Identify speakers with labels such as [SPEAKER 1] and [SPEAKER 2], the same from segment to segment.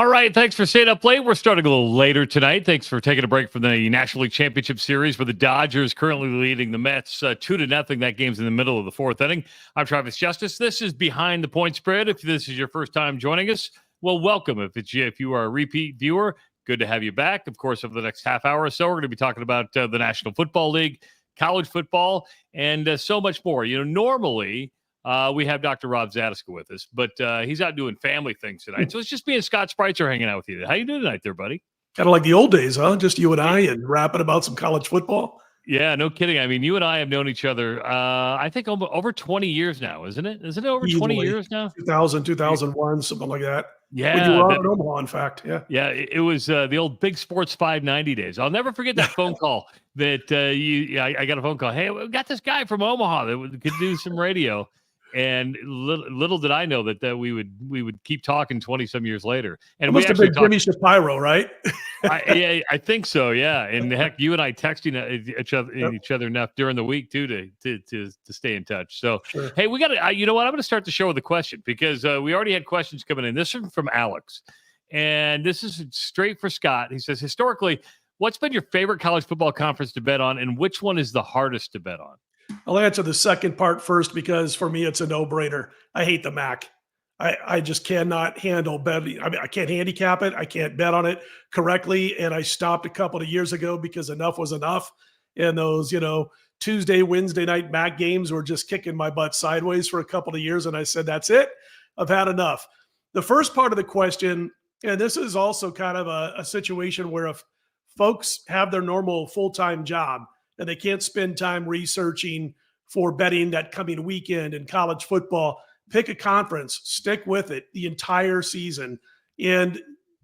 [SPEAKER 1] All right, thanks for staying up late. We're starting a little later tonight. Thanks for taking a break from the National League Championship Series, where the Dodgers currently leading the Mets 2-0. That game's in the middle of the fourth inning. I'm Travis Justice. This is Behind the Point Spread. If this is your first time joining us, well, welcome. If you are a repeat viewer, good to have you back. Of course, over the next half hour or so, we're going to be talking about the National Football League, college football, and so much more. Normally we have Dr. Rob Zatechka with us, but he's out doing family things tonight. So it's just me and Scott Spreitzer hanging out with you. How you doing tonight there, buddy?
[SPEAKER 2] Kind of like the old days, huh? Just you and I and rapping about some college football.
[SPEAKER 1] Yeah, no kidding. I mean, you and I have known each other, I think over 20 years now, isn't it? Isn't it over 20 years now?
[SPEAKER 2] 2000, 2001, something like that.
[SPEAKER 1] Yeah.
[SPEAKER 2] When you were out in Omaha, in fact. Yeah.
[SPEAKER 1] Yeah, it was the old Big Sports 590 days. I'll never forget that phone call that I got a phone call. Hey, we got this guy from Omaha that could do some radio. And little did I know that we would keep talking 20 some years later. And
[SPEAKER 2] it must have been Jimmy Shapiro, right?
[SPEAKER 1] I think so. Yeah. And heck, you and I texting each other enough during the week too to stay in touch. So, sure. Hey, we got to. You know what? I'm going to start the show with a question because we already had questions coming in. This is from Alex, and this is straight for Scott. He says, historically, what's been your favorite college football conference to bet on, and which one is the hardest to bet on?
[SPEAKER 2] I'll answer the second part first because for me, it's a no-brainer. I hate the MAC. I just cannot handle betting. I mean, I can't handicap it. I can't bet on it correctly. And I stopped a couple of years ago because enough was enough. And those, Tuesday, Wednesday night MAC games were just kicking my butt sideways for a couple of years. And I said, that's it. I've had enough. The first part of the question, and this is also kind of a situation where if folks have their normal full-time job, and they can't spend time researching for betting that coming weekend in college football, pick a conference, stick with it the entire season, and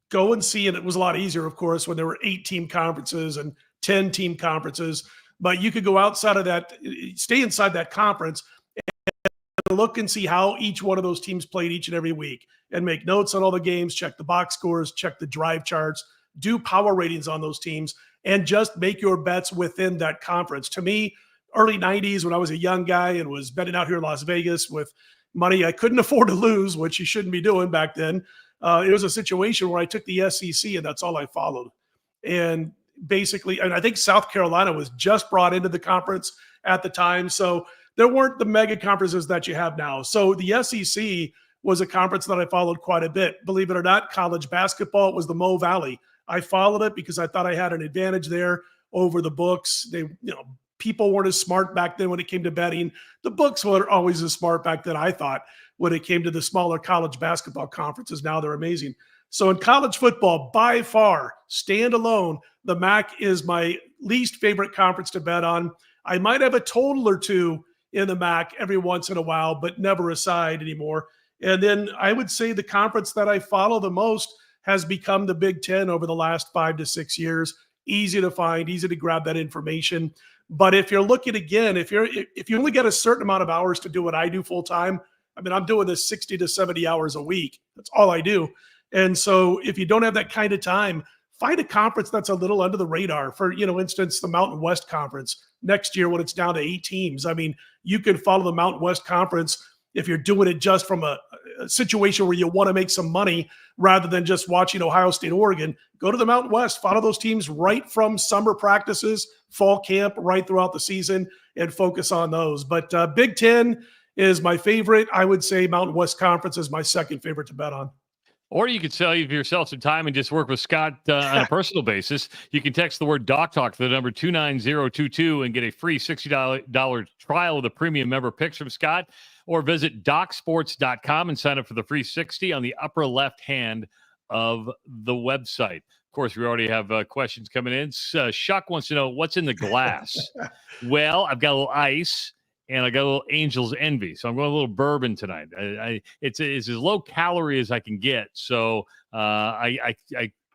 [SPEAKER 2] go and see. And it was a lot easier, of course, when there were 8-team conferences and 10-team conferences. But you could go outside of that, stay inside that conference, and look and see how each one of those teams played each and every week, and make notes on all the games, check the box scores, check the drive charts, do power ratings on those teams, and just make your bets within that conference. To me, early 90s, when I was a young guy and was betting out here in Las Vegas with money I couldn't afford to lose, which you shouldn't be doing back then, it was a situation where I took the SEC, and that's all I followed. And basically, and I think South Carolina was just brought into the conference at the time, so there weren't the mega conferences that you have now. So the SEC was a conference that I followed quite a bit. Believe it or not, college basketball, it was the Mo Valley. I followed it because I thought I had an advantage there over the books. People weren't as smart back then when it came to betting. The books were always as smart back then, I thought, when it came to the smaller college basketball conferences. Now they're amazing. So in college football, by far, standalone, the MAC is my least favorite conference to bet on. I might have a total or two in the MAC every once in a while, but never a side anymore. And then I would say the conference that I follow the most has become the Big Ten over the last 5 to 6 years. Easy to find, easy to grab that information. But if you're looking again, if you only get a certain amount of hours to do what I do full time, I mean, I'm doing this 60 to 70 hours a week. That's all I do. And so if you don't have that kind of time, find a conference that's a little under the radar. For, instance, the Mountain West Conference next year when it's down to 8 teams. I mean, you can follow the Mountain West Conference if you're doing it just from a situation where you want to make some money rather than just watching Ohio State, Oregon. Go to the Mountain West, follow those teams right from summer practices, fall camp, right throughout the season, and focus on those. But Big Ten is my favorite. I would say Mountain West Conference is my second favorite to bet on.
[SPEAKER 1] Or you could save yourself some time and just work with Scott on a personal basis. You can text the word Doc Talk to the number 29022 and get a free $60 trial with a premium member picks from Scott. Or visit DocSports.com and sign up for the free 60 on the upper left hand of the website. Of course, we already have questions coming in. Shuck wants to know what's in the glass. Well, I've got a little ice. And I got a little Angel's Envy. So I'm going a little bourbon tonight. It's as low calorie as I can get. So I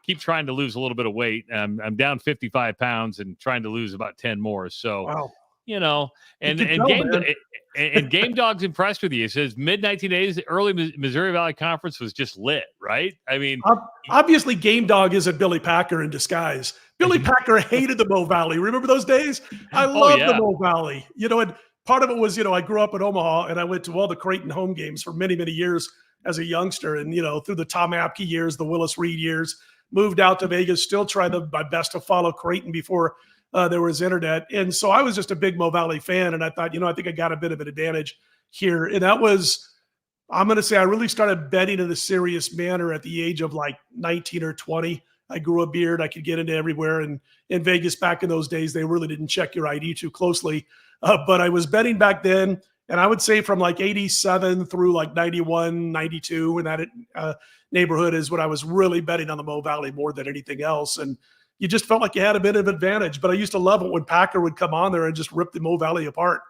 [SPEAKER 1] keep trying to lose a little bit of weight. I'm down 55 pounds and trying to lose about 10 more. So,
[SPEAKER 2] wow.
[SPEAKER 1] And Game Dog's impressed with you. He says mid-1980s, early Missouri Valley Conference was just lit, right? I mean,
[SPEAKER 2] obviously Game Dog isn't Billy Packer in disguise. Billy Packer hated the Mo Valley. Remember those days? I love the Mo Valley. And part of it was, I grew up in Omaha and I went to all the Creighton home games for many, many years as a youngster. And, through the Tom Apke years, the Willis Reed years, moved out to Vegas, still tried my best to follow Creighton before there was internet. And so I was just a big Mo Valley fan. And I thought, I think I got a bit of an advantage here. And that was, I'm going to say I really started betting in a serious manner at the age of like 19 or 20. I grew a beard. I could get into everywhere. And in Vegas back in those days, they really didn't check your ID too closely. But I was betting back then. And I would say from like 87 through like 91, 92, in that neighborhood is when I was really betting on the Mo Valley more than anything else. And you just felt like you had a bit of advantage. But I used to love it when Packer would come on there and just rip the Mo Valley apart.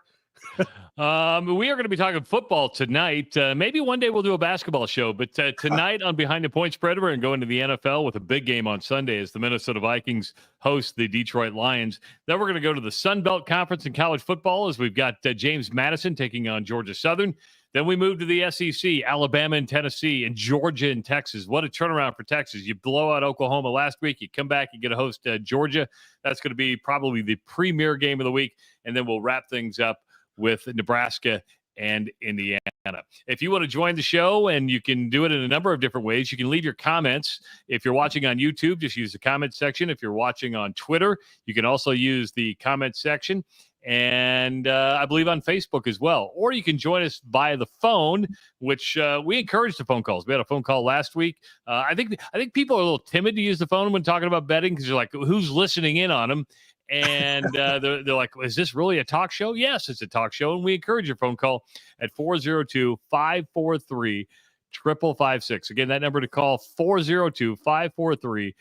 [SPEAKER 1] We are going to be talking football tonight. Maybe one day we'll do a basketball show, but tonight on Behind the Point Spread, we're going to go into the NFL with a big game on Sunday as the Minnesota Vikings host the Detroit Lions. Then we're going to go to the Sun Belt Conference in college football as we've got James Madison taking on Georgia Southern. Then we move to the SEC, Alabama and Tennessee, and Georgia and Texas. What a turnaround for Texas. You blow out Oklahoma last week. You come back, you get to host Georgia. That's going to be probably the premier game of the week. And then we'll wrap things up with Nebraska and Indiana. If you want to join the show, and you can do it in a number of different ways, you can leave your comments. If you're watching on YouTube, just use the comment section. If you're watching on Twitter, you can also use the comment section. And I believe on Facebook as well. Or you can join us via the phone, which we encourage the phone calls. We had a phone call last week. I think people are a little timid to use the phone when talking about betting because you're like, who's listening in on them? And they're like, is this really a talk show? Yes, it's a talk show. And we encourage your phone call at 402-543-5556. Again, that number to call, 402-543-5556.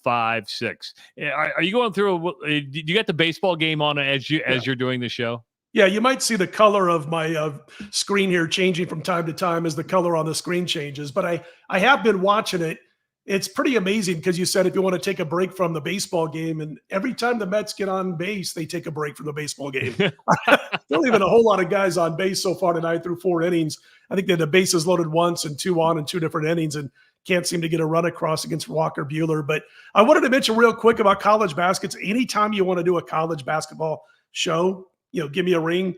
[SPEAKER 1] 556. Are you going through? You got the baseball game on as you're doing the show?
[SPEAKER 2] Yeah, you might see the color of my screen here changing from time to time as the color on the screen changes. But I have been watching it. It's pretty amazing because you said if you want to take a break from the baseball game, and every time the Mets get on base, they take a break from the baseball game. Not even a whole lot of guys on base so far tonight through 4 innings. I think they had the bases loaded once and 2 on in 2 different innings, and can't seem to get a run across against Walker Buehler. But I wanted to mention real quick about college baskets. Anytime you want to do a college basketball show, give me a ring.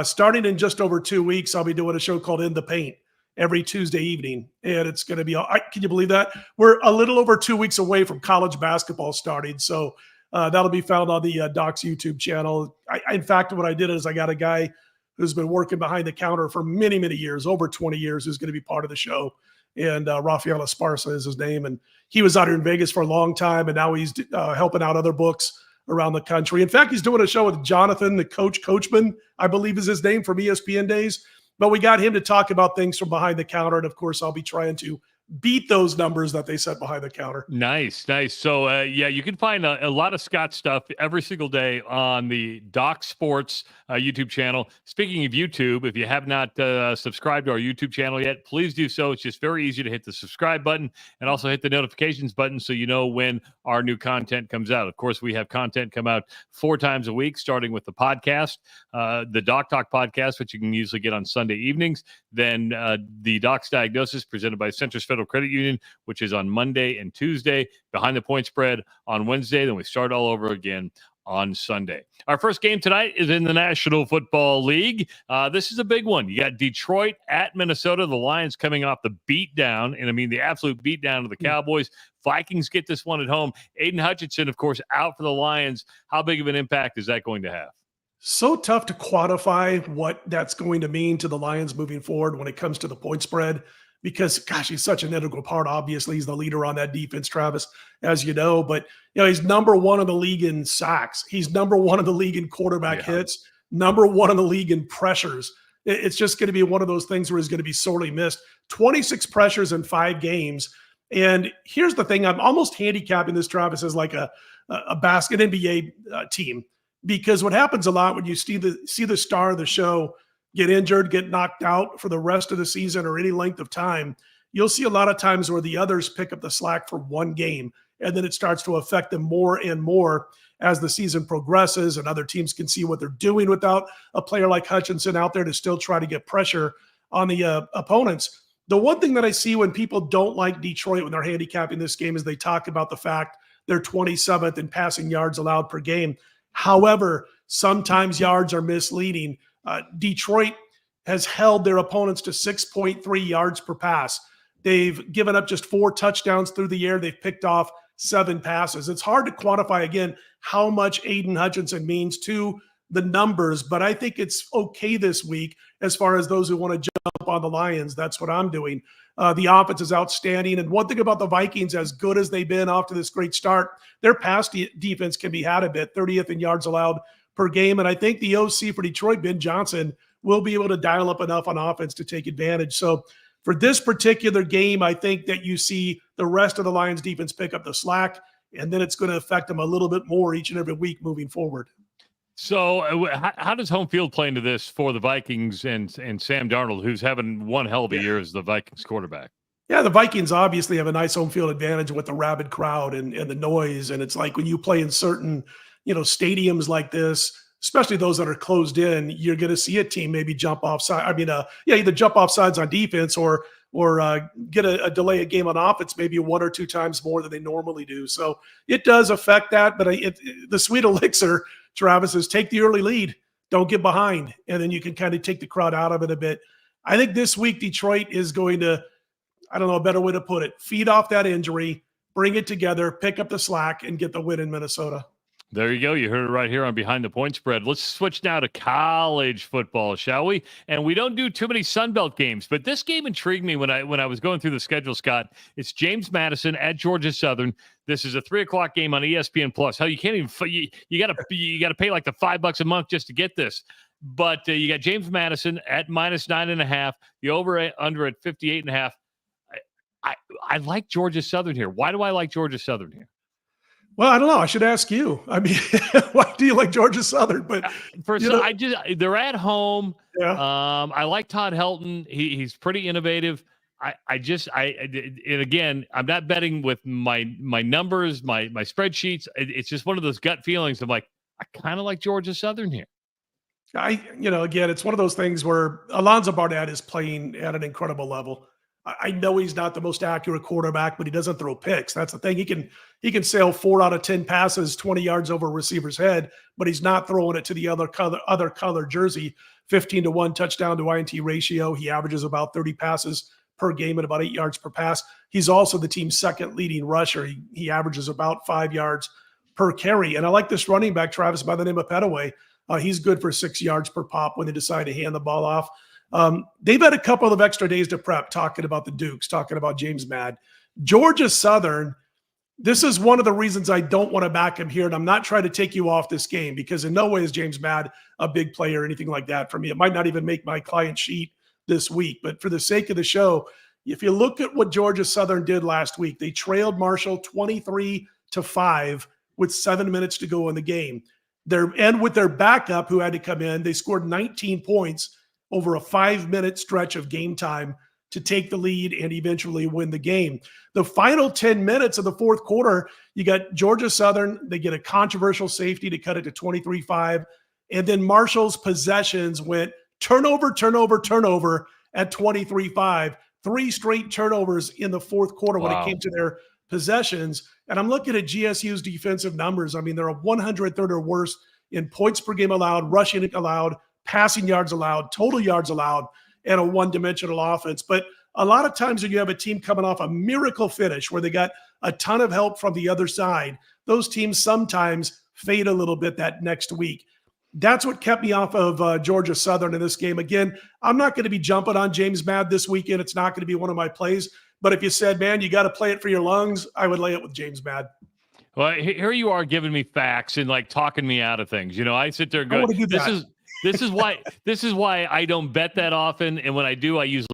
[SPEAKER 2] Starting in just over 2 weeks, I'll be doing a show called In the Paint every Tuesday evening. And it's going to be, can you believe that? We're a little over 2 weeks away from college basketball starting. So that'll be found on the Doc's YouTube channel. In fact, what I did is I got a guy who's been working behind the counter for many, many years, over 20 years, who's going to be part of the show. And Rafael Esparza is his name. And he was out here in Vegas for a long time. And now he's helping out other books around the country. In fact, he's doing a show with Jonathan, the Coachman, I believe is his name, from ESPN days. But we got him to talk about things from behind the counter. And of course, I'll be trying to beat those numbers that they set behind the counter.
[SPEAKER 1] Nice. So, you can find a lot of Scott stuff every single day on the Doc Sports YouTube channel. Speaking of YouTube, if you have not subscribed to our YouTube channel yet, please do so. It's just very easy to hit the subscribe button and also hit the notifications button so you know when our new content comes out. Of course, we have content come out 4 times a week, starting with the podcast, the Doc Talk podcast, which you can usually get on Sunday evenings. Then the Doc's Diagnosis presented by Centris Federal Credit Union, which is on Monday and Tuesday. Behind the Point Spread on Wednesday. Then we start all over again on Sunday. Our first game tonight is in the National Football League. This is a big one. You got Detroit at Minnesota. The Lions coming off the beatdown, and I mean the absolute beatdown of the Cowboys. Vikings get this one at home. Aiden Hutchinson, of course, out for the Lions. How big of an impact is that going to have?
[SPEAKER 2] So tough to quantify what that's going to mean to the Lions moving forward when it comes to the point spread, because, gosh, he's such an integral part. Obviously, he's the leader on that defense, Travis, as you know. But, he's number 1 in the league in sacks. He's number 1 in the league in quarterback hits, number 1 in the league in pressures. It's just going to be one of those things where he's going to be sorely missed. 26 pressures in 5 games. And here's the thing. I'm almost handicapping this, Travis, as like a basket NBA team, because what happens a lot when you see the star of the show get injured, get knocked out for the rest of the season or any length of time, you'll see a lot of times where the others pick up the slack for one game, and then it starts to affect them more and more as the season progresses, and other teams can see what they're doing without a player like Hutchinson out there to still try to get pressure on the opponents. The one thing that I see when people don't like Detroit when they're handicapping this game is they talk about the fact they're 27th in passing yards allowed per game. However, sometimes yards are misleading. Detroit has held their opponents to 6.3 yards per pass. They've given up just 4 touchdowns through the air. They've picked off 7 passes. It's hard to quantify, again, how much Aiden Hutchinson means to the numbers, but I think it's okay this week as far as those who want to jump on the Lions. That's what I'm doing. The offense is outstanding. And one thing about the Vikings, as good as they've been off to this great start, their pass defense can be had a bit, 30th in yards allowed per game. And I think the OC for Detroit, Ben Johnson, will be able to dial up enough on offense to take advantage. So for this particular game, I think that you see the rest of the Lions defense pick up the slack, and then it's going to affect them a little bit more each and every week moving forward.
[SPEAKER 1] So how does home field play into this for the Vikings and Sam Darnold, who's having one hell of a year as the Vikings quarterback?
[SPEAKER 2] Yeah, the Vikings obviously have a nice home field advantage with the rabid crowd and the noise. And it's like when you play in certain, stadiums like this, especially those that are closed in, you're going to see a team maybe jump off side. I mean, either jump off sides on defense or get a delay a game on offense maybe 1 or 2 times more than they normally do. So it does affect that. But the sweet elixir, Travis, is take the early lead, don't get behind, and then you can kind of take the crowd out of it a bit. I think this week Detroit is going to, I don't know a better way to put it, feed off that injury, bring it together, pick up the slack, and get the win in Minnesota.
[SPEAKER 1] There you go. You heard it right here on Behind the Point Spread. Let's switch now to college football, shall we? And we don't do too many Sun Belt games, but this game intrigued me when I was going through the schedule, Scott. It's James Madison at Georgia Southern. This is a 3:00 game on ESPN Plus. Hell, you can't even you gotta pay like the $5 a month just to get this. But you got James Madison at -9.5. The over under at 58.5. I like Georgia Southern here. Why do I like Georgia Southern here?
[SPEAKER 2] Well, I don't know. I should ask you. I mean, why do you like Georgia Southern? But
[SPEAKER 1] they're at home.
[SPEAKER 2] Yeah.
[SPEAKER 1] I like Todd Helton. He's pretty innovative. And again, I'm not betting with my numbers, my spreadsheets. It's just one of those gut feelings. I'm like, I kind of like Georgia Southern here.
[SPEAKER 2] Again, it's one of those things where Alonzo Barnett is playing at an incredible level. I know he's not the most accurate quarterback, but he doesn't throw picks. That's the thing. He can sail 4 out of 10 passes 20 yards over a receiver's head, but he's not throwing it to the other color jersey. 15-1 touchdown to INT ratio. He averages about 30 passes per game at about 8 yards per pass. He's also the team's second leading rusher. He averages about 5 yards per carry. And I like this running back, Travis, by the name of Petaway. He's good for 6 yards per pop when they decide to hand the ball off. They've had a couple of extra days to prep, talking about the Dukes, talking about James Mad. Georgia Southern, this is one of the reasons I don't want to back him here, and I'm not trying to take you off this game because in no way is James Mad a big player or anything like that for me. It might not even make my client sheet this week, but for the sake of the show, if you look at what Georgia Southern did last week, they trailed Marshall 23-5 with 7 minutes to go in the game. And with their backup who had to come in, they scored 19 points over a 5-minute stretch of game time to take the lead and eventually win the game. The final 10 minutes of the fourth quarter, you got Georgia Southern. They get a controversial safety to cut it to 23-5. And then Marshall's possessions went turnover at 23-5. 3 straight turnovers in the fourth quarter when it came to their possessions. And I'm looking at GSU's defensive numbers. I mean, they're a 103rd or worse in points per game allowed, rushing allowed, passing yards allowed, total yards allowed, and a one-dimensional offense. But a lot of times when you have a team coming off a miracle finish where they got a ton of help from the other side, those teams sometimes fade a little bit that next week. That's what kept me off of Georgia Southern in this game. Again, I'm not going to be jumping on James Mad this weekend. It's not going to be one of my plays. But if you said, man, you got to play it for your lungs, I would lay it with James Mad.
[SPEAKER 1] Well, here you are giving me facts and like talking me out of things. I sit there and go, This is why I don't bet that often, and when I do, I usually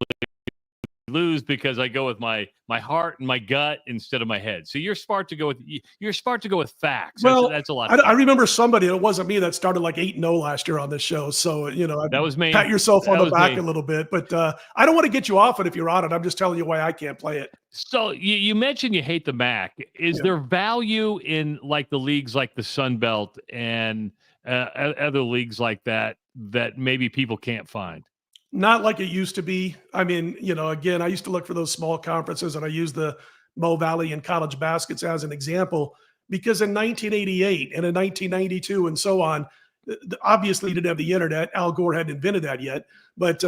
[SPEAKER 1] lose because I go with my heart and my gut instead of my head. So you're smart to go with facts.
[SPEAKER 2] Well,
[SPEAKER 1] that's a lot.
[SPEAKER 2] I remember somebody. It wasn't me that started like 8-0 last year on this show. So
[SPEAKER 1] that was me.
[SPEAKER 2] Pat yourself on the back a little bit, but I don't want to get you off it if you're on it. I'm just telling you why I can't play it.
[SPEAKER 1] So you mentioned you hate the MAC. Is there value in like the leagues like the Sun Belt and other leagues like that maybe people can't find?
[SPEAKER 2] Not like it used to be. I mean, again, I used to look for those small conferences, and I use the Mo Valley and college baskets as an example because in 1988 and in 1992 and so on, Obviously, you didn't have the internet. Al Gore hadn't invented that yet. But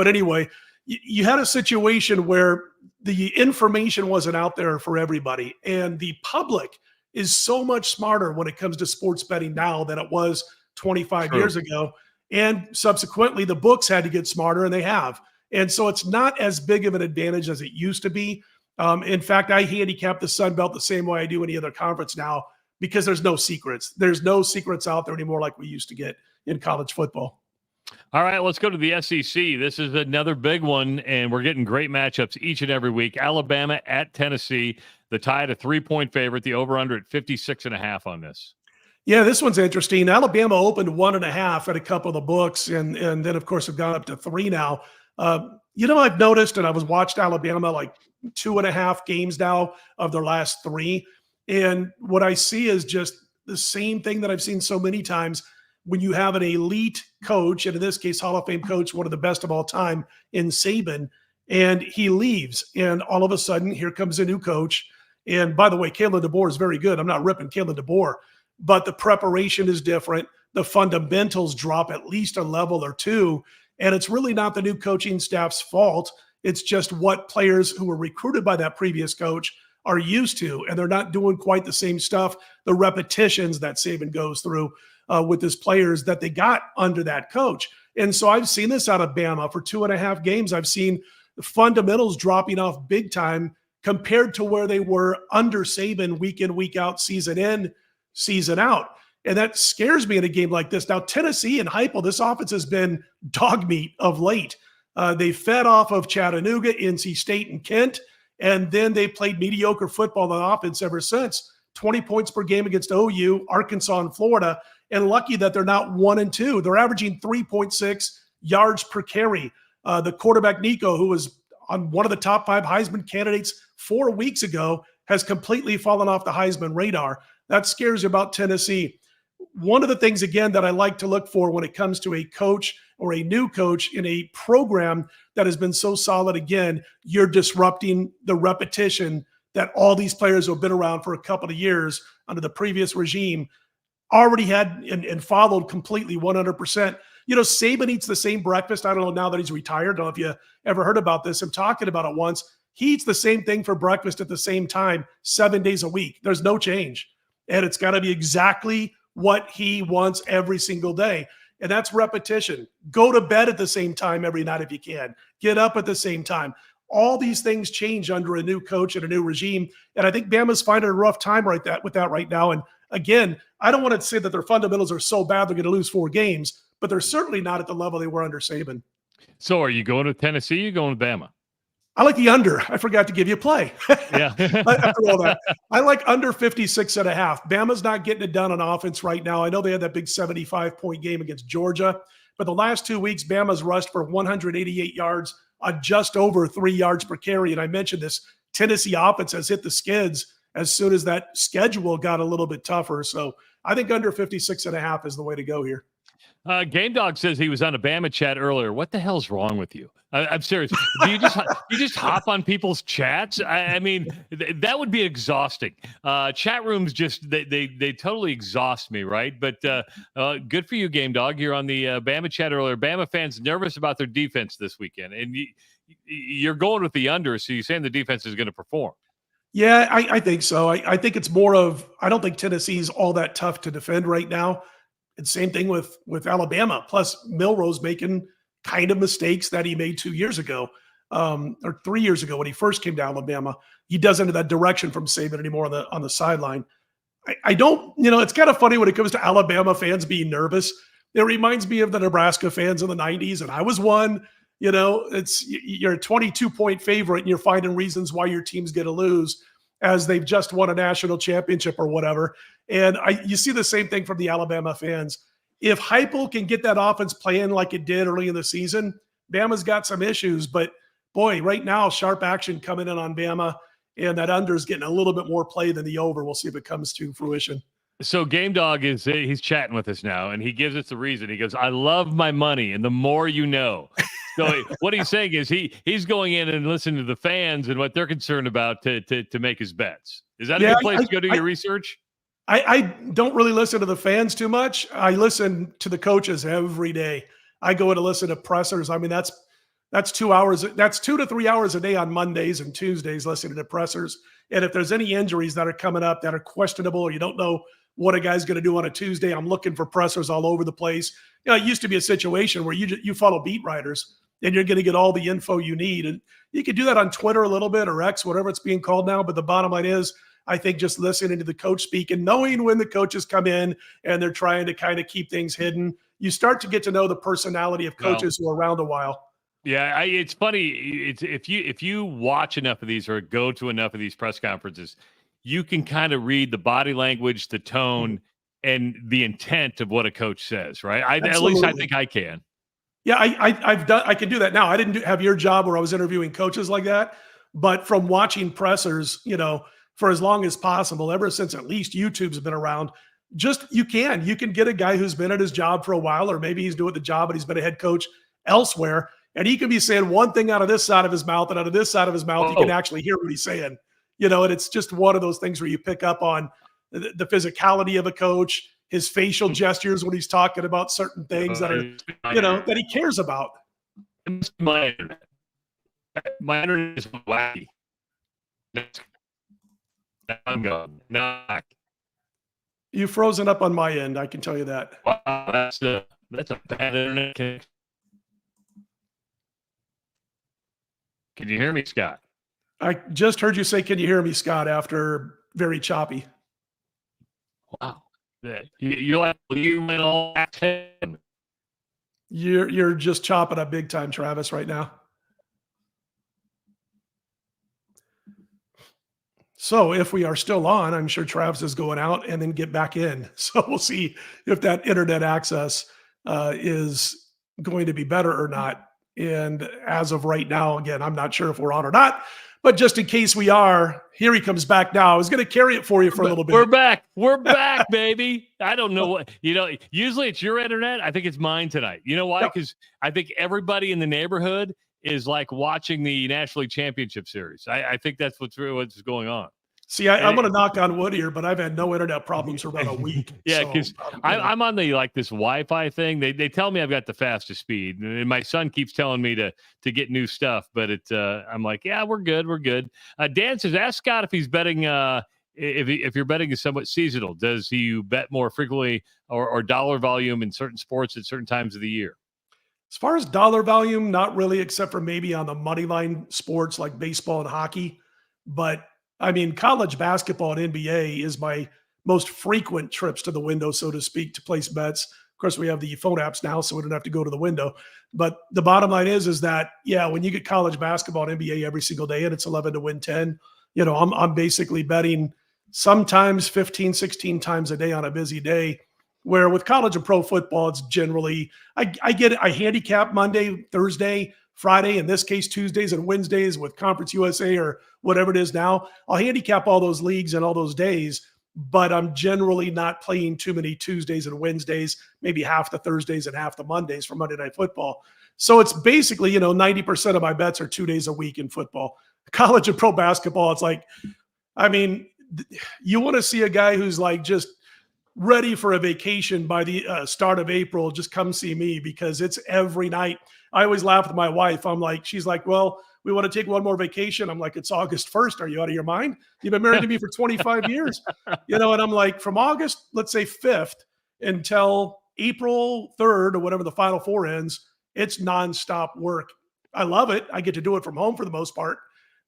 [SPEAKER 2] anyway, you had a situation where the information wasn't out there for everybody, and the public is so much smarter when it comes to sports betting now than it was 25
[SPEAKER 1] True.
[SPEAKER 2] years ago. And subsequently, the books had to get smarter, and they have. And so it's not as big of an advantage as it used to be. In fact, I handicap the Sun Belt the same way I do any other conference now, because there's no secrets. There's no secrets out there anymore like we used to get in college football.
[SPEAKER 1] All right, let's go to the SEC. This is another big one, and we're getting great matchups each and every week. Alabama at Tennessee, the Tide a 3-point favorite, the over-under at 56.5 on this.
[SPEAKER 2] Yeah, this one's interesting. Alabama opened 1.5 at a couple of the books, and then, of course, have gone up to 3 now. I've noticed, and I was watched Alabama like 2.5 games now of their last 3. And what I see is just the same thing that I've seen so many times when you have an elite coach, and in this case, Hall of Fame coach, one of the best of all time in Saban, and he leaves. And all of a sudden, here comes a new coach. And by the way, Kalen DeBoer is very good. I'm not ripping Kalen DeBoer, but the preparation is different. The fundamentals drop at least a level or two. And it's really not the new coaching staff's fault. It's just what players who were recruited by that previous coach are used to, and they're not doing quite the same stuff, the repetitions that Saban goes through with his players that they got under that coach. And so I've seen this out of Bama for 2.5 games. I've seen the fundamentals dropping off big time compared to where they were under Saban week in, week out, season in, season out. And that scares me in a game like this. Now, Tennessee and Heupel, this offense has been dog meat of late. They fed off of Chattanooga, NC State, and Kent, and then they played mediocre football on offense ever since. 20 points per game against OU, Arkansas, and Florida, and lucky that they're not 1 and 2. They're averaging 3.6 yards per carry. The quarterback, Nico, who was on one of the top 5 Heisman candidates 4 weeks ago, has completely fallen off the Heisman radar. That scares you about Tennessee. One of the things, again, that I like to look for when it comes to a coach or a new coach in a program that has been so solid, again, you're disrupting the repetition that all these players who have been around for a couple of years under the previous regime already had and followed completely 100%. Saban eats the same breakfast. I don't know now that he's retired. I don't know if you ever heard about this. I'm talking about it once. He eats the same thing for breakfast at the same time 7 days a week. There's no change. And it's got to be exactly what he wants every single day. And that's repetition. Go to bed at the same time every night if you can. Get up at the same time. All these things change under a new coach and a new regime. And I think Bama's finding a rough time with that right now. And again, I don't want to say that their fundamentals are so bad they're going to lose 4 games, but they're certainly not at the level they were under Saban.
[SPEAKER 1] So are you going to Tennessee or are you going to Bama?
[SPEAKER 2] I like the under. I forgot to give you a play.
[SPEAKER 1] Yeah.
[SPEAKER 2] After all that, I like under 56.5. Bama's not getting it done on offense right now. I know they had that big 75-point game against Georgia, but the last 2 weeks, Bama's rushed for 188 yards on just over 3 yards per carry. And I mentioned this, Tennessee offense has hit the skids as soon as that schedule got a little bit tougher. So I think under 56.5 is the way to go here.
[SPEAKER 1] Game Dog says he was on a Bama chat earlier. What the hell's wrong with you? I'm serious. Do you just hop on people's chats? I mean, that would be exhausting. Chat rooms just they totally exhaust me, right? But good for you, Game Dog. You're on the Bama chat earlier. Bama fans nervous about their defense this weekend, and you're going with the under. So you're saying the defense is going to perform?
[SPEAKER 2] Yeah, I think so. I think it's more of, I don't think Tennessee's all that tough to defend right now. And same thing with Alabama. Plus, Milroe's making kind of mistakes that he made 2 years ago, or 3 years ago when he first came to Alabama. He doesn't have that direction from Saban anymore on the sideline. I don't, it's kind of funny when it comes to Alabama fans being nervous. It reminds me of the Nebraska fans in the 90s, and I was one. You're a 22-point favorite, and you're finding reasons why your team's going to lose as they've just won a national championship or whatever. And you see the same thing from the Alabama fans. If Heupel can get that offense playing like it did early in the season, Bama's got some issues. But, boy, right now, sharp action coming in on Bama, and that under is getting a little bit more play than the over. We'll see if it comes to fruition.
[SPEAKER 1] So Game Dog he's chatting with us now, and he gives us the reason. He goes, I love my money, and the more you know. So what he's saying is he's going in and listening to the fans and what they're concerned about to make his bets. Is that a good place to go do your research?
[SPEAKER 2] I don't really listen to the fans too much. I listen to the coaches every day. I go in to listen to pressers. I mean, that's 2 hours. That's 2 to 3 hours a day on Mondays and Tuesdays listening to pressers. And if there's any injuries that are coming up that are questionable, or you don't know what a guy's going to do on a Tuesday, I'm looking for pressers all over the place. You know, it used to be a situation where you follow beat writers and you're going to get all the info you need. And you can do that on Twitter a little bit, or X, whatever it's being called now. But the bottom line is, I think just listening to the coach speak and knowing when the coaches come in and they're trying to kind of keep things hidden, you start to get to know the personality of coaches who are around a while.
[SPEAKER 1] Yeah, it's funny. It's if you watch enough of these or go to enough of these press conferences, you can kind of read the body language, the tone, and the intent of what a coach says. Right? At least I think I can.
[SPEAKER 2] Yeah, I can do that now. I didn't have your job where I was interviewing coaches like that, but from watching pressers, you know, for as long as possible, ever since at least YouTube's been around, you can get a guy who's been at his job for a while, or maybe he's doing the job and he's been a head coach elsewhere, and he can be saying one thing out of this side of his mouth, and out of this side of his mouth, you can actually hear what he's saying. You know, and it's just one of those things where you pick up on the physicality of a coach, his facial gestures when he's talking about certain things that are, you know, that he cares about.
[SPEAKER 1] My internet is wacky. I'm going. Nah.
[SPEAKER 2] You've frozen up on my end, I can tell you that.
[SPEAKER 1] Wow, that's a bad internet connection. Can you hear me, Scott?
[SPEAKER 2] I just heard you say, "Can you hear me, Scott?" after very choppy.
[SPEAKER 1] Wow. You're like, you went all back.
[SPEAKER 2] You're just chopping up big time, Travis, right now. So if we are still on, I'm sure Travis is going out and then get back in. So we'll see if that internet access is going to be better or not. And as of right now, again, I'm not sure if we're on or not, but just in case we are, here he comes back now. I was going to carry it for you for a little bit.
[SPEAKER 1] We're back. We're back, baby. I don't know what, usually it's your internet. I think it's mine tonight. You know why? Because I think everybody in the neighborhood is like watching the National League Championship Series. I think that's what's going on.
[SPEAKER 2] See, I'm going to knock on wood here, but I've had no internet problems for about a week.
[SPEAKER 1] Yeah, because I'm on the this Wi-Fi thing. They tell me I've got the fastest speed, and my son keeps telling me to get new stuff. But I'm like, yeah, we're good. Dan says, ask Scott if he's betting. If your betting is somewhat seasonal, does he bet more frequently or dollar volume in certain sports at certain times of the year?
[SPEAKER 2] As far as dollar volume, not really, except for maybe on the money line sports like baseball and hockey, but I mean, college basketball and NBA is my most frequent trips to the window, so to speak, to place bets. Of course, we have the phone apps now, so we don't have to go to the window. But the bottom line is that, yeah, when you get college basketball and NBA every single day and it's 11 to win 10, I'm basically betting sometimes 15, 16 times a day on a busy day, where with college and pro football, it's generally, I handicap Monday, Thursday, Friday, in this case, Tuesdays and Wednesdays with Conference USA or whatever it is now. I'll handicap all those leagues and all those days, but I'm generally not playing too many Tuesdays and Wednesdays, maybe half the Thursdays and half the Mondays for Monday Night Football. So it's basically, 90% of my bets are 2 days a week in football. College and pro basketball, it's like, I mean, you want to see a guy who's like just ready for a vacation by the start of April, just come see me, because it's every night. I always laugh with my wife. She's like, well, we want to take one more vacation. I'm like, it's August 1st. Are you out of your mind? You've been married to me for 25 years. And I'm like, from August, let's say 5th until April 3rd or whatever the Final Four ends, it's nonstop work. I love it. I get to do it from home for the most part,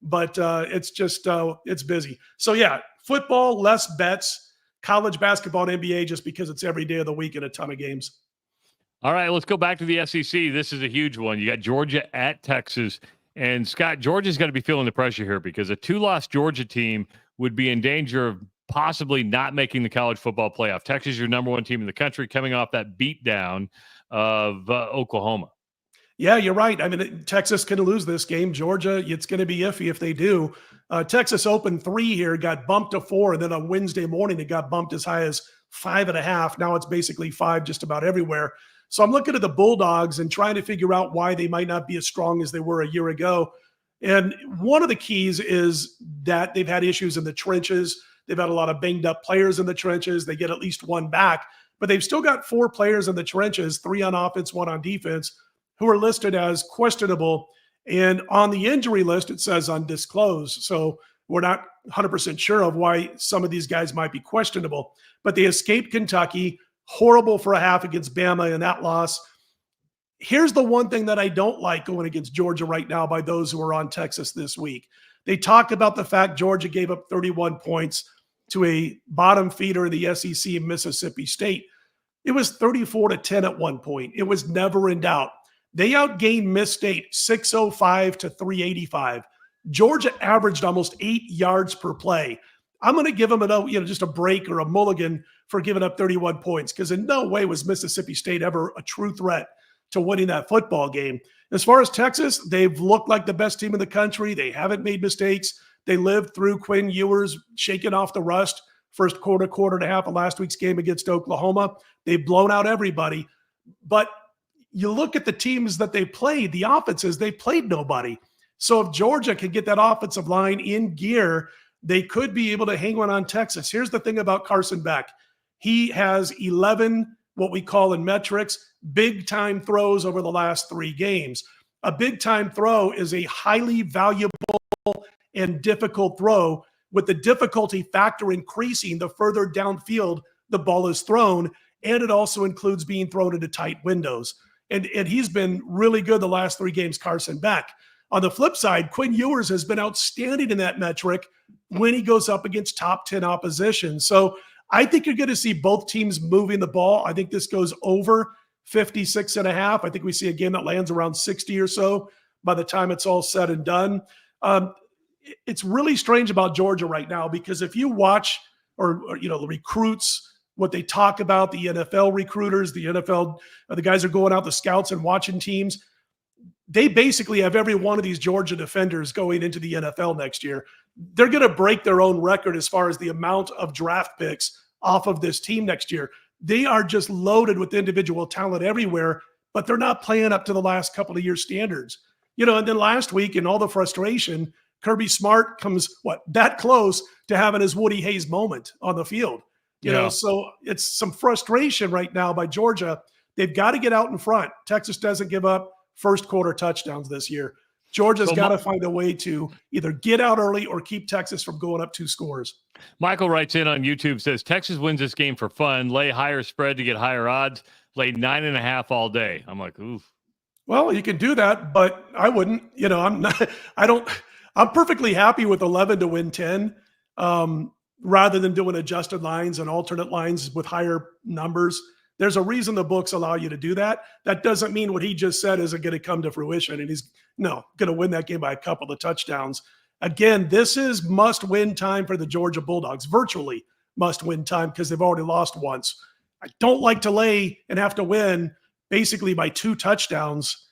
[SPEAKER 2] but it's just, it's busy. So yeah, football, less bets, college basketball and NBA, just because it's every day of the week and a ton of games.
[SPEAKER 1] All right, let's go back to the SEC. This is a huge one. You got Georgia at Texas. And Scott, Georgia's got to be feeling the pressure here, because a 2-loss Georgia team would be in danger of possibly not making the college football playoff. Texas is your number one team in the country, coming off that beatdown of Oklahoma.
[SPEAKER 2] Yeah, you're right. I mean, Texas can lose this game. Georgia, it's going to be iffy if they do. Texas opened 3 here, got bumped to 4, and then on Wednesday morning, it got bumped as high as 5.5. Now it's basically 5 just about everywhere. So I'm looking at the Bulldogs and trying to figure out why they might not be as strong as they were a year ago. And one of the keys is that they've had issues in the trenches. They've had a lot of banged up players in the trenches. They get at least one back, but they've still got 4 players in the trenches, 3 on offense, 1 on defense, who are listed as questionable. And on the injury list, it says undisclosed. So we're not 100% sure of why some of these guys might be questionable. But they escaped Kentucky, horrible for a half against Bama in that loss. Here's the one thing that I don't like going against Georgia right now by those who are on Texas this week. They talked about the fact Georgia gave up 31 points to a bottom feeder in the SEC, Mississippi State. It was 34-10 at one point. It was never in doubt. They outgained Miss State 605 to 385. Georgia averaged almost 8 yards per play. I'm going to give them just a break or a mulligan for giving up 31 points, because in no way was Mississippi State ever a true threat to winning that football game. As far as Texas, they've looked like the best team in the country. They haven't made mistakes. They lived through Quinn Ewers shaking off the rust first quarter and a half of last week's game against Oklahoma. They've blown out everybody. But you look at the teams that they played, the offenses, they played nobody. So if Georgia can get that offensive line in gear, they could be able to hang one on Texas. Here's the thing about Carson Beck. He has 11, what we call in metrics, big-time throws over the last 3 games. A big-time throw is a highly valuable and difficult throw, with the difficulty factor increasing the further downfield the ball is thrown, and it also includes being thrown into tight windows. And he's been really good the last 3 games, Carson Beck. On the flip side, Quinn Ewers has been outstanding in that metric when he goes up against top 10 opposition. So I think you're going to see both teams moving the ball. I think this goes over 56.5. I think we see a game that lands around 60 or so by the time it's all said and done. It's really strange about Georgia right now, because if you watch or the recruits, what they talk about, the NFL recruiters, the NFL, the guys are going out, the scouts, and watching teams, they basically have every one of these Georgia defenders going into the NFL next year. They're going to break their own record as far as the amount of draft picks off of this team next year. They are just loaded with individual talent everywhere, but they're not playing up to the last couple of years' standards. And then last week, in all the frustration, Kirby Smart comes that close to having his Woody Hayes moment on the field. So it's some frustration right now by Georgia. They've got to get out in front. Texas doesn't give up first quarter touchdowns this year. Georgia's got to find a way to either get out early or keep Texas from going up 2 scores.
[SPEAKER 1] Michael writes in on YouTube, says Texas wins this game for fun, lay higher spread to get higher odds, laid 9.5 all day. I'm like, oof.
[SPEAKER 2] Well, you can do that, but I wouldn't. I'm perfectly happy with 11 to win 10. Rather than doing adjusted lines and alternate lines with higher numbers. There's a reason the books allow you to do that. That doesn't mean what he just said isn't going to come to fruition, and he's going to win that game by a couple of touchdowns. Again, this is must-win time for the Georgia Bulldogs, virtually must-win time, because they've already lost once. I don't like to lay and have to win basically by 2 touchdowns.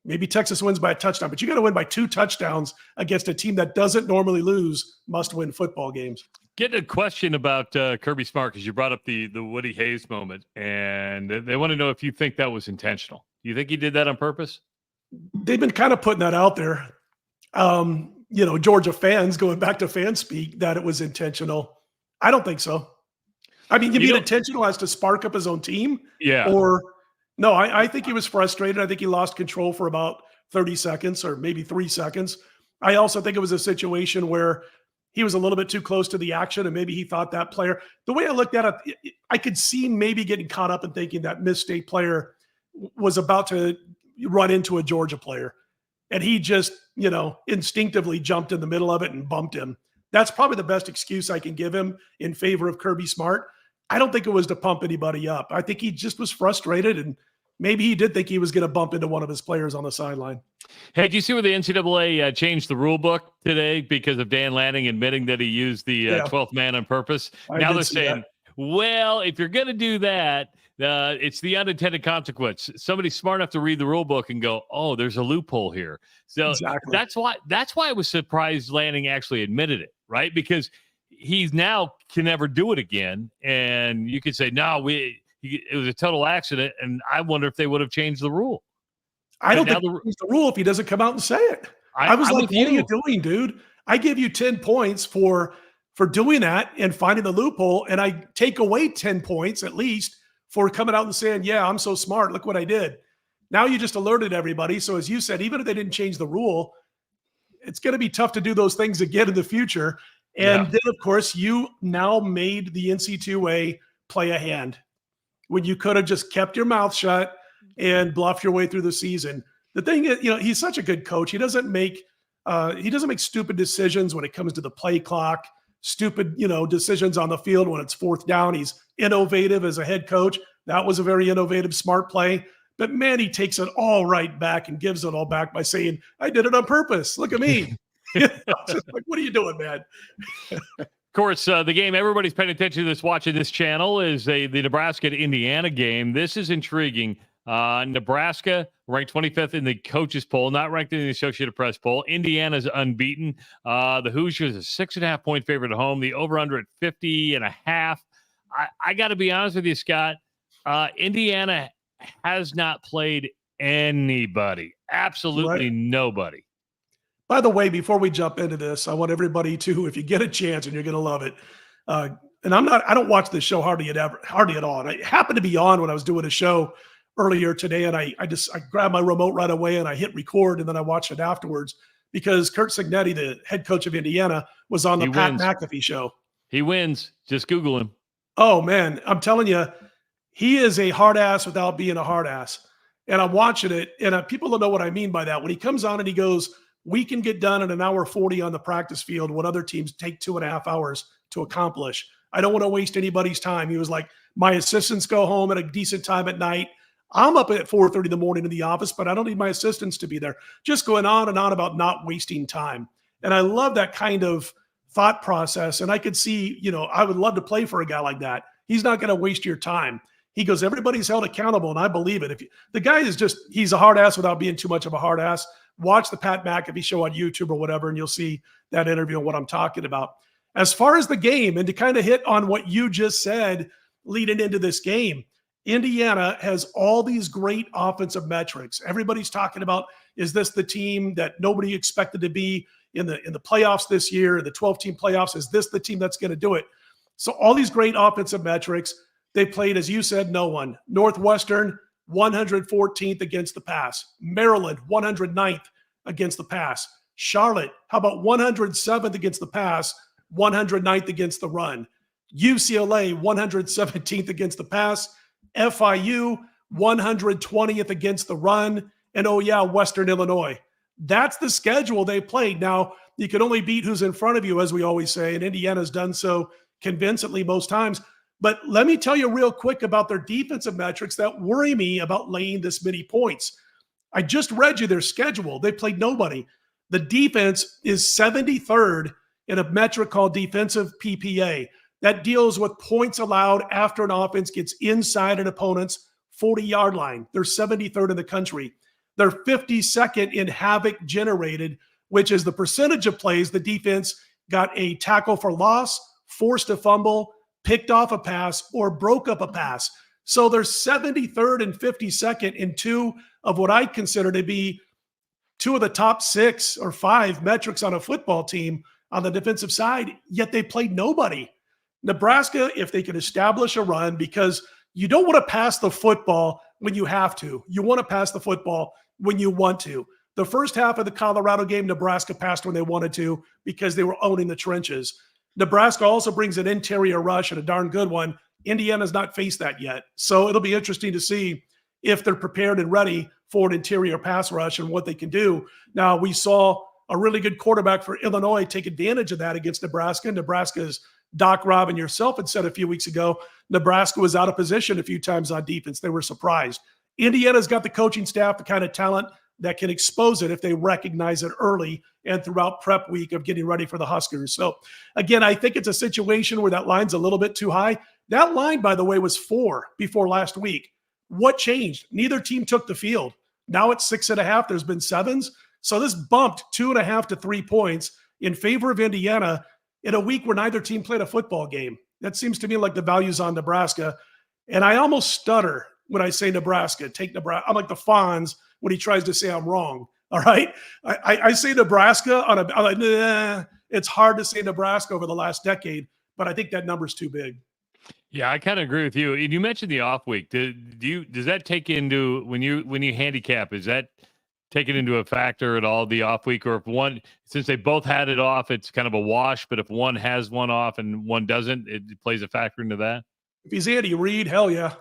[SPEAKER 2] Maybe Texas wins by a touchdown, but you got to win by 2 touchdowns against a team that doesn't normally lose must-win football games.
[SPEAKER 1] Get a question about Kirby Smart, because you brought up the Woody Hayes moment, and they want to know if you think that was intentional. Do you think he did that on purpose?
[SPEAKER 2] They've been kind of putting that out there. Georgia fans, going back to fan speak, that it was intentional. I don't think so. I mean, you mean intentional as to spark up his own team?
[SPEAKER 1] Yeah.
[SPEAKER 2] Or no, I think he was frustrated. I think he lost control for about 30 seconds or maybe 3 seconds. I also think it was a situation where he was a little bit too close to the action, and maybe he thought that player, the way I looked at it, I could see maybe getting caught up in thinking that Miss State player was about to run into a Georgia player. And he just, instinctively jumped in the middle of it and bumped him. That's probably the best excuse I can give him in favor of Kirby Smart. I don't think it was to pump anybody up. I think he just was frustrated, and maybe he did think he was going to bump into one of his players on the sideline.
[SPEAKER 1] Hey, do you see where the NCAA changed the rule book today because of Dan Lanning admitting that he used the 12th man on purpose? Now they're saying, well, if you're going to do that, it's the unintended consequence. Somebody's smart enough to read the rule book and go, oh, there's a loophole here. So
[SPEAKER 2] exactly.
[SPEAKER 1] that's why I was surprised Lanning actually admitted it, right? Because he's now can never do it again. And you could say, no, it was a total accident. And I wonder if they would have changed the rule.
[SPEAKER 2] I don't think it's the rule if he doesn't come out and say it. I was like, what are you doing, dude? I gave you 10 points for for doing that and finding the loophole. And I take away 10 points at least for coming out and saying, yeah, I'm so smart. Look what I did. Now you just alerted everybody. So as you said, even if they didn't change the rule, it's going to be tough to do those things again in the future. And then, of course, you now made the NC2A play a hand when you could have just kept your mouth shut and bluff your way through the season. The thing is, he's such a good coach. He doesn't make stupid decisions when it comes to the play clock, stupid, decisions on the field when it's fourth down. He's innovative as a head coach. That was a very innovative, smart play. But man, he takes it all right back and gives it all back by saying, I did it on purpose. Look at me. Just like, what are you doing, man?
[SPEAKER 1] Of course, the game everybody's paying attention to this, watching this channel, is the Nebraska to Indiana game. This is intriguing. Nebraska ranked 25th in the coaches poll, not ranked in the Associated Press poll. Indiana's unbeaten. The Hoosiers a 6.5 point favorite at home. The over-under at 50.5. I got to be honest with you, Scott. Indiana has not played anybody. Absolutely nobody.
[SPEAKER 2] By the way, before we jump into this, I want everybody to, if you get a chance, and you're going to love it. And I don't watch this show hardly at all. And I happened to be on when I was doing a show earlier today, and I grabbed my remote right away and I hit record, and then I watched it afterwards because Kurt Cignetti, the head coach of Indiana, was on the Pat McAfee show.
[SPEAKER 1] He wins. Just Google him.
[SPEAKER 2] Oh man, I'm telling you, he is a hard ass without being a hard ass. And I'm watching it, and people don't know what I mean by that. When he comes on and he goes, we can get done in an hour 40 on the practice field what other teams take 2.5 hours to accomplish. I don't want to waste anybody's time. He was like, my assistants go home at a decent time at night. I'm up at 4:30 in the morning in the office, but I don't need my assistants to be there. Just going on and on about not wasting time. And I love that kind of thought process. And I could see, I would love to play for a guy like that. He's not going to waste your time. He goes, everybody's held accountable, and I believe it. The guy is he's a hard ass without being too much of a hard ass. Watch the Pat McAfee show on YouTube or whatever, and you'll see that interview and what I'm talking about. As far as the game, and to kind of hit on what you just said leading into this game, Indiana has all these great offensive metrics. Everybody's talking about, is this the team that nobody expected to be in the playoffs this year, the 12-team playoffs? Is this the team that's going to do it? So all these great offensive metrics. They played, as you said, no one. Northwestern, 114th against the pass. Maryland, 109th against the pass. Charlotte, how about 107th against the pass, 109th against the run. UCLA, 117th against the pass. FIU, 120th against the run. And Western Illinois. That's the schedule they played. Now, you can only beat who's in front of you, as we always say, and Indiana's done so convincingly most times. But let me tell you real quick about their defensive metrics that worry me about laying this many points. I just read you their schedule. They played nobody. The defense is 73rd in a metric called defensive PPA. That deals with points allowed after an offense gets inside an opponent's 40-yard line. They're 73rd in the country. They're 52nd in havoc generated, which is the percentage of plays the defense got a tackle for loss, forced a fumble, picked off a pass, or broke up a pass. So they're 73rd and 52nd in two of what I consider to be two of the top 6 or 5 metrics on a football team on the defensive side, yet they played nobody. Nebraska, if they can establish a run, because you don't want to pass the football when you have to. You want to pass the football when you want to. The first half of the Colorado game, Nebraska passed when they wanted to because they were owning the trenches. Nebraska also brings an interior rush, and a darn good one. Indiana's not faced that yet. So it'll be interesting to see if they're prepared and ready for an interior pass rush and what they can do. Now, we saw a really good quarterback for Illinois take advantage of that against Nebraska. Nebraska's Doc Robb and yourself had said a few weeks ago, Nebraska was out of position a few times on defense. They were surprised. Indiana's got the coaching staff, the kind of talent that can expose it if they recognize it early and throughout prep week of getting ready for the Huskers. So again, I think it's a situation where that line's a little bit too high. That line, by the way, was 4 before last week. What changed? Neither team took the field. Now it's 6.5. There's been 7s. So this bumped 2.5 to 3 points in favor of Indiana in a week where neither team played a football game. That seems to me like the value's on Nebraska. And I almost stutter when I say Nebraska. Take Nebraska. I'm like the Fonz when he tries to say I'm wrong. All right. I say Nebraska I'm like, nah. It's hard to say Nebraska over the last decade, but I think that number's too big.
[SPEAKER 1] Yeah, I kind of agree with you. And you mentioned the off week. Does that take into when you handicap? Is that taken into a factor at all, the off week, or if one, since they both had it off, it's kind of a wash? But if one has one off and one doesn't, it plays a factor into that.
[SPEAKER 2] If he's Andy Reid, hell yeah.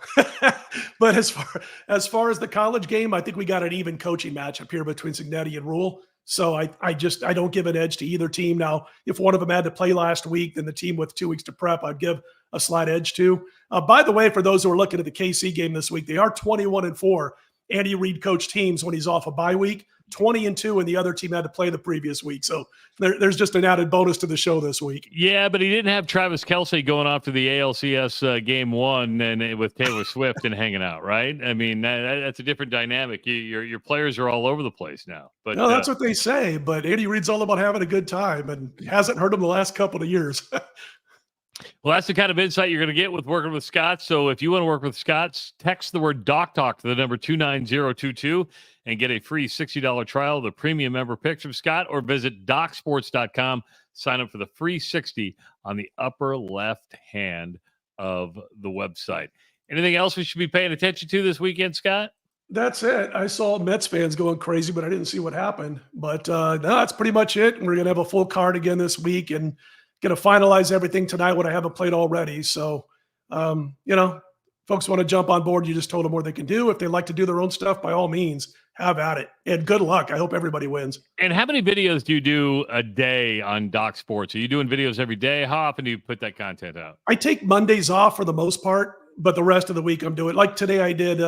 [SPEAKER 2] But as far as the college game, I think we got an even coaching matchup here between Cignetti and Rule. So I don't give an edge to either team. Now, if one of them had to play last week, then the team with 2 weeks to prep, I'd give a slight edge to. By the way, for those who are looking at the KC game this week, they are 21-4. Andy Reid coached teams when he's off a bye week, 20-2, and the other team had to play the previous week. So there's just an added bonus to the show this week.
[SPEAKER 1] Yeah, but he didn't have Travis Kelce going off to the ALCS game 1 and with Taylor Swift and hanging out, right? I mean, that's a different dynamic. Your players are all over the place now. But
[SPEAKER 2] no, that's what they say. But Andy Reid's all about having a good time, and hasn't hurt him the last couple of years.
[SPEAKER 1] Well, that's the kind of insight you're going to get with working with Scott. So if you want to work with Scott, text the word Doc Talk to the number 29022 and get a free $60 trial of the premium member picks from Scott, or visit DocSports.com. Sign up for the free 60 on the upper left hand of the website. Anything else we should be paying attention to this weekend, Scott?
[SPEAKER 2] That's it. I saw Mets fans going crazy, but I didn't see what happened. But no, that's pretty much it. We're going to have a full card again this week, and going to finalize everything tonight, what I haven't played already. So, folks want to jump on board. You just told them what they can do. If they like to do their own stuff, by all means, have at it. And good luck. I hope everybody wins.
[SPEAKER 1] And how many videos do you do a day on Doc Sports? Are you doing videos every day? How often do you put that content out?
[SPEAKER 2] I take Mondays off for the most part, but the rest of the week I'm doing. Like today I did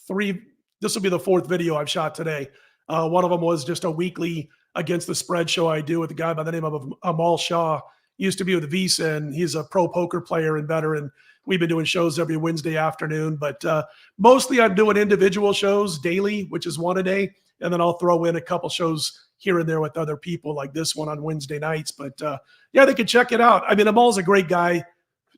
[SPEAKER 2] 3. This will be the 4th video I've shot today. One of them was just a weekly against the spread show I do with a guy by the name of Amal Shah. He used to be with Visa, and he's a pro poker player and veteran. We've been doing shows every Wednesday afternoon, but mostly I'm doing individual shows daily, which is 1 a day. And then I'll throw in a couple shows here and there with other people, like this one on Wednesday nights. But yeah, they can check it out. I mean, Amal's a great guy,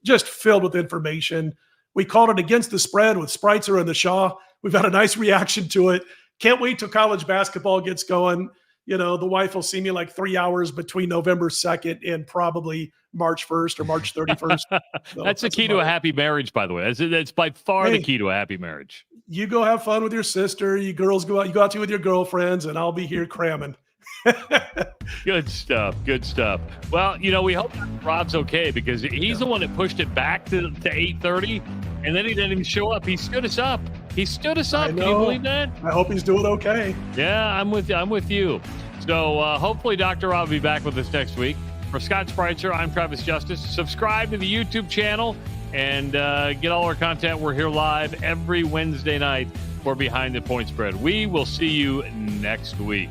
[SPEAKER 2] just filled with information. We called it Against the Spread with Spreitzer and the Shaw. We've had a nice reaction to it. Can't wait till college basketball gets going. The wife will see me like 3 hours between November 2nd and probably March 1st or March 31st. So
[SPEAKER 1] that's the key to a happy marriage, by the way. That's by far the key to a happy marriage.
[SPEAKER 2] You go have fun with your sister. You girls go out. You go out to with your girlfriends, and I'll be here cramming.
[SPEAKER 1] Good stuff. Good stuff. Well, we hope Rob's okay, because he's the one that pushed it back to 8:30, and then he didn't even show up. He stood us up. Can you believe that?
[SPEAKER 2] I hope he's doing okay.
[SPEAKER 1] Yeah, I'm with you. So hopefully Dr. Rob will be back with us next week. For Scott Spreitzer, I'm Travis Justice. Subscribe to the YouTube channel and get all our content. We're here live every Wednesday night for Behind the Point Spread. We will see you next week.